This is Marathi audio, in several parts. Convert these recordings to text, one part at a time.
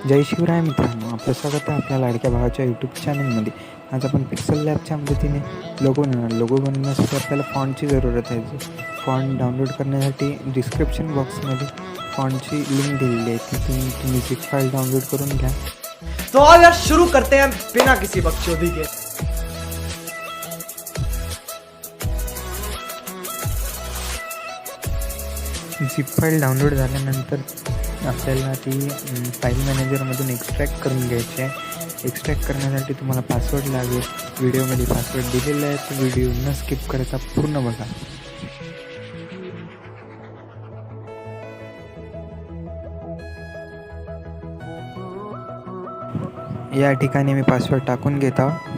जय शिवराय मित्रांनो, आपलं स्वागत आहे आपल्या लाडक्या भावाच्या यूट्यूब चॅनलमध्ये. आज आपण पिक्सल लॅबच्या मदतीने लोगो बनवण्यासाठी आपल्याला फॉन्टची जरूरत आहे. फॉन्ट डाउनलोड करण्यासाठी डिस्क्रिप्शन बॉक्समध्ये फॉन्टची लिंक दिलेली आहे, तिथून तुम्ही झिप फाईल डाउनलोड करून घ्या. तो आओ यार शुरू करते हैं बिना किसी बकचोदी के. झिप फाईल डाउनलोड झाल्यानंतर आपल्याला ती फाईल मॅनेजरमधून एक्स्ट्रॅक्ट करून घ्यायची आहे. एक्स्ट्रॅक्ट करण्यासाठी तुम्हाला पासवर्ड लागेल. व्हिडिओमध्ये पासवर्ड दिलेला आहे, तो व्हिडिओ न स्किप करता पूर्ण बघा. या ठिकाणी मी पासवर्ड टाकून घेत आहोत.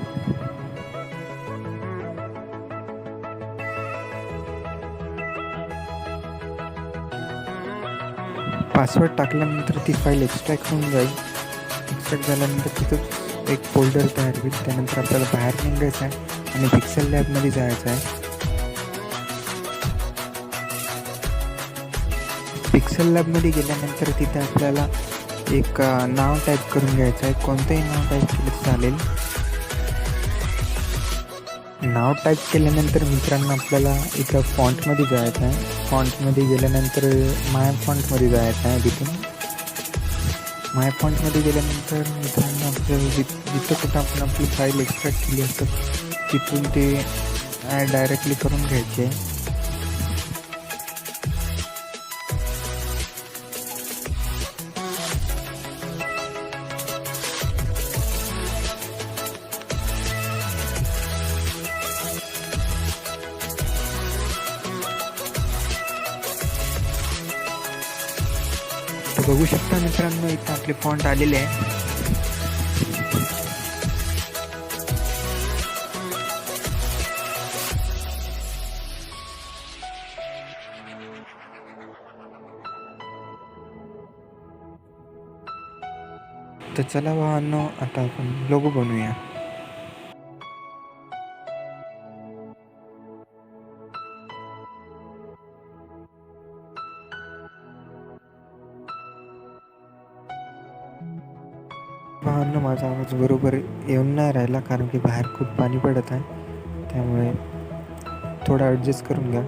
पासवर्ड टाकल्यानंतर ती फाईल एक्स्ट्रॅक्ट होऊन जाईल. एक्स्ट्रॅक्ट झाल्यानंतर तिथं एक फोल्डर तयार होईल. त्यानंतर आपल्याला बाहेर निघायचं आहे आणि पिक्सल लॅबमध्ये जायचं आहे. पिक्सल लॅबमध्ये गेल्यानंतर तिथे आपल्याला एक नाव टाईप करून घ्यायचं आहे. कोणतंही नाव टाईप केलं चालेल. नाव टाईप केल्यानंतर मित्रांनो आपल्याला इथं फॉन्टमध्ये जायचं आहे. फॉन्टमध्ये गेल्यानंतर माय फॉन्टमध्ये जायचं आहे. तिथून माय फॉन्टमध्ये गेल्यानंतर मित्रांनो आपल्याला जिथं कुठं आपण आपली फाईल एक्स्ट्रॅक्ट केली असतं तिथून ते ॲड डायरेक्टली करून घ्यायचे आहे. बघू शकता मित्रांनो, इथं आपले फॉन्ट आलेले आहे. तर चला भावांनो, आता आपण लोगो बनवूया. भावांनो, माझा आवाज बरोबर येऊन नाही राहिला कारण की बाहेर खूप पाणी पडत आहे, त्यामुळे थोडा ॲडजस्ट करून घ्या.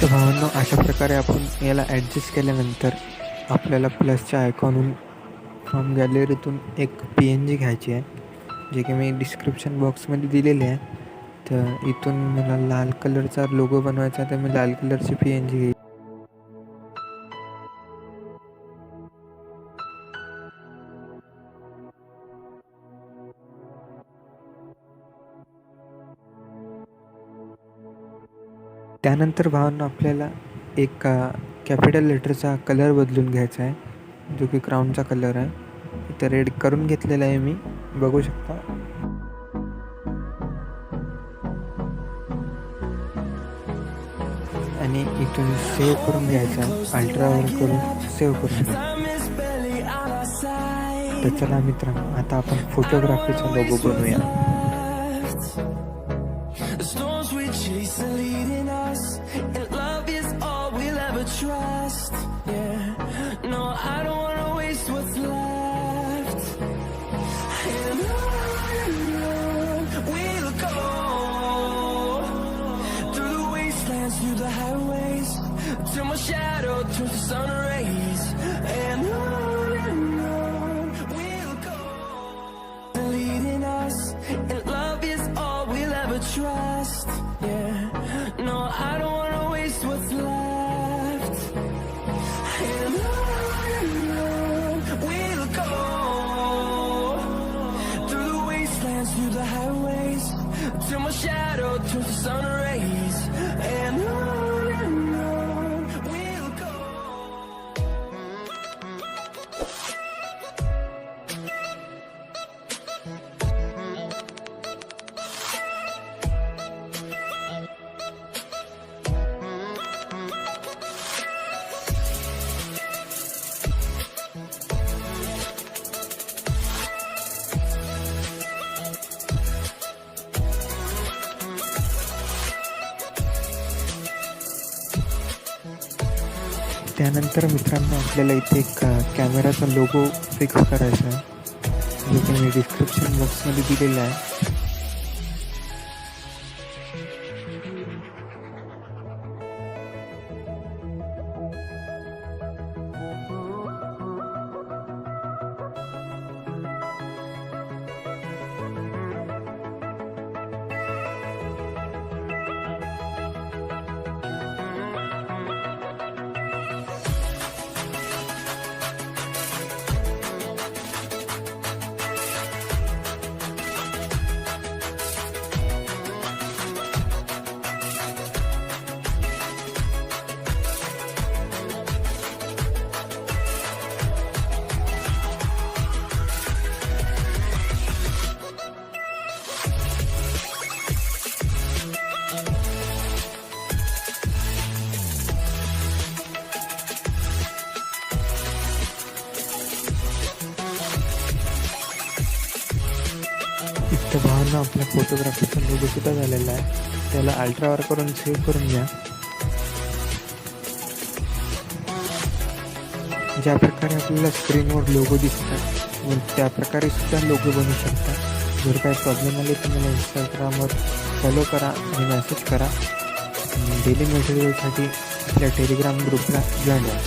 तर भावांनो, अशा प्रकारे आपण याला ॲडजस्ट केल्यानंतर आपल्याला प्लसच्या आयकॉनहून फ्रॉम गॅलरीतून एक PNG घ्यायची आहे, जे की मी डिस्क्रिप्शन बॉक्समध्ये दिलेले आहे. तर इथून मला लाल कलरचा लोगो बनवायचा आहे, तर मी लाल कलरची PNG घेईन. त्यानंतर भावांनो आपल्याला एक कॅपिटल लेटरचा कलर बदलून घ्यायचा आहे, जो की क्राउनचा कलर आहे. इथं रेड करून घेतलेला आहे मी, बघू शकता. आणि इथून सेव्ह करून घ्यायचा, अल्ट्रावर करून सेव्ह करून घ्यायचा. तर चला मित्रांनो, आता आपण फोटोग्राफीचा लोगो बनवूया. trust. Yeah, no, I don't wanna waste what's left. And on we'll go, through the wastelands, through the highways, till my shadow turns to sun rays. And on we'll go, leading us, and love is all we'll ever trust. Yeah, no, I don't wanna waste what's left. And on we'll go, through the wastelands, through the highways, till my shadow turns to sun rays. And on we'll go. त्यानंतर मित्रांनो आपल्याला इथे एक कॅमेराचा लोगो फिक्स करायचा आहे, जो की मी डिस्क्रिप्शन बॉक्समध्ये दिलेला आहे. इथं भावना आपल्या फोटोग्राफीचा लोगो सुद्धा झालेला आहे. त्याला अल्ट्रावर करून सेव्ह करून घ्या. ज्या प्रकारे आपल्याला स्क्रीनवर लोगो दिसतात व त्या प्रकारे सुद्धा लोगो बनवू शकता. जर काही प्रॉब्लेम आले तर मला इंस्टाग्रामवर फॉलो करा आणि मेसेज करा. डेली मटेरियलसाठी आपल्या टेलिग्राम ग्रुपला जॉईन व्हा.